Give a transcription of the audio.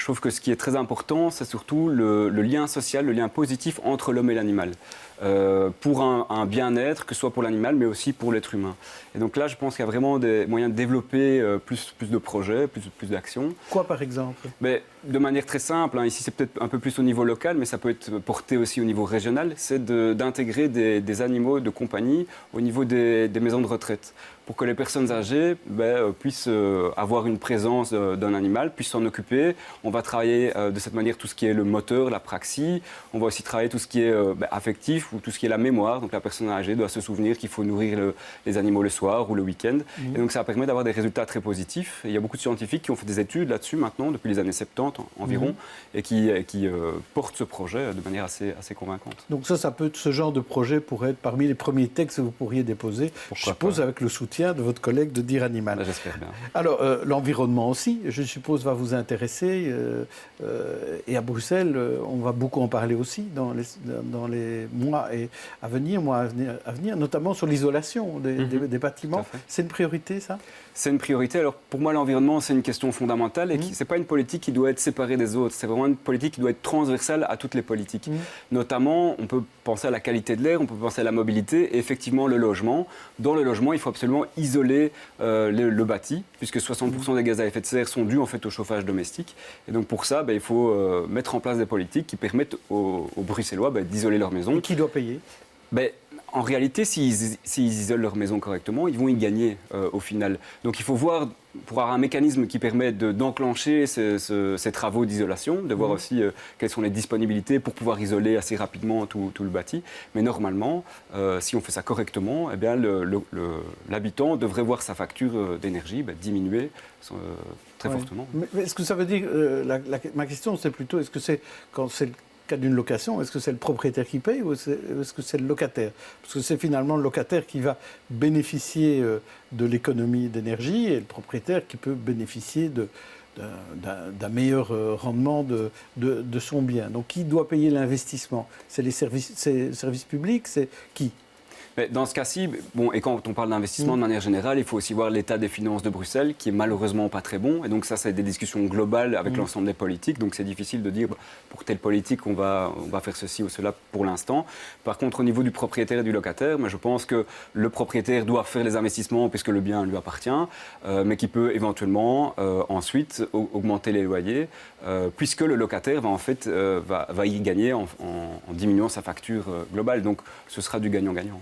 trouve que ce qui est très important, c'est surtout le lien social, le lien positif entre l'homme et l'animal. Pour un bien-être, que ce soit pour l'animal, mais aussi pour l'être humain. Et donc là, je pense qu'il y a vraiment des moyens de développer plus de projets, plus d'actions. Quoi, par exemple? Mais de manière très simple, ici c'est peut-être un peu plus au niveau local, mais ça peut être porté aussi au niveau régional, c'est d'intégrer des animaux de compagnie au niveau des maisons de retraite, pour que les personnes âgées puissent avoir une présence d'un animal, puissent s'en occuper. On va travailler de cette manière tout ce qui est le moteur, la praxie. On va aussi travailler tout ce qui est affectif ou tout ce qui est la mémoire. Donc la personne âgée doit se souvenir qu'il faut nourrir les animaux le soir ou le week-end. Et donc ça permet d'avoir des résultats très positifs. Et il y a beaucoup de scientifiques qui ont fait des études là-dessus maintenant, depuis les années 70 environ, et qui portent ce projet de manière assez convaincante. Donc ce genre de projet pourrait être parmi les premiers textes que vous pourriez déposer, je suppose, avec le soutien de votre collègue de Dire Animal. J'espère bien. Alors, l'environnement aussi, je suppose, va vous intéresser. Et à Bruxelles, on va beaucoup en parler aussi dans les mois à venir, notamment sur l'isolation des bâtiments. C'est une priorité, ça? C'est une priorité. Alors, pour moi, l'environnement, c'est une question fondamentale et ce n'est pas une politique qui doit être séparée des autres. C'est vraiment une politique qui doit être transversale à toutes les politiques. Notamment, on peut penser à la qualité de l'air, on peut penser à la mobilité et effectivement le logement. Dans le logement, il faut absolument isoler le bâti, puisque 60% des gaz à effet de serre sont dus en fait au chauffage domestique. Et donc pour ça, il faut mettre en place des politiques qui permettent aux Bruxellois d'isoler leur maison. Et qui doit payer? En réalité, s'ils isolent leur maison correctement, ils vont y gagner au final. Donc il faut voir, pour avoir un mécanisme qui permet d'enclencher ces travaux d'isolation, de voir aussi quelles sont les disponibilités pour pouvoir isoler assez rapidement tout le bâti. Mais normalement, si on fait ça correctement, l'habitant devrait voir sa facture d'énergie diminuer très fortement. Mais est-ce que ça veut dire, ma question c'est plutôt, est-ce que c'est quand c'est le cas d'une location, est-ce que c'est le propriétaire qui paye ou est-ce que c'est le locataire? Parce que c'est finalement le locataire qui va bénéficier de l'économie d'énergie et le propriétaire qui peut bénéficier d'un meilleur rendement de son bien. Donc qui doit payer l'investissement? C'est les services publics? C'est qui? Dans ce cas-ci, et quand on parle d'investissement de manière générale, il faut aussi voir l'état des finances de Bruxelles, qui est malheureusement pas très bon. Et donc ça, c'est des discussions globales avec l'ensemble des politiques. Donc c'est difficile de dire, pour telle politique, on va faire ceci ou cela pour l'instant. Par contre, au niveau du propriétaire et du locataire, je pense que le propriétaire doit faire les investissements puisque le bien lui appartient, mais qui peut éventuellement ensuite augmenter les loyers, puisque le locataire va y gagner en diminuant sa facture globale. Donc ce sera du gagnant-gagnant.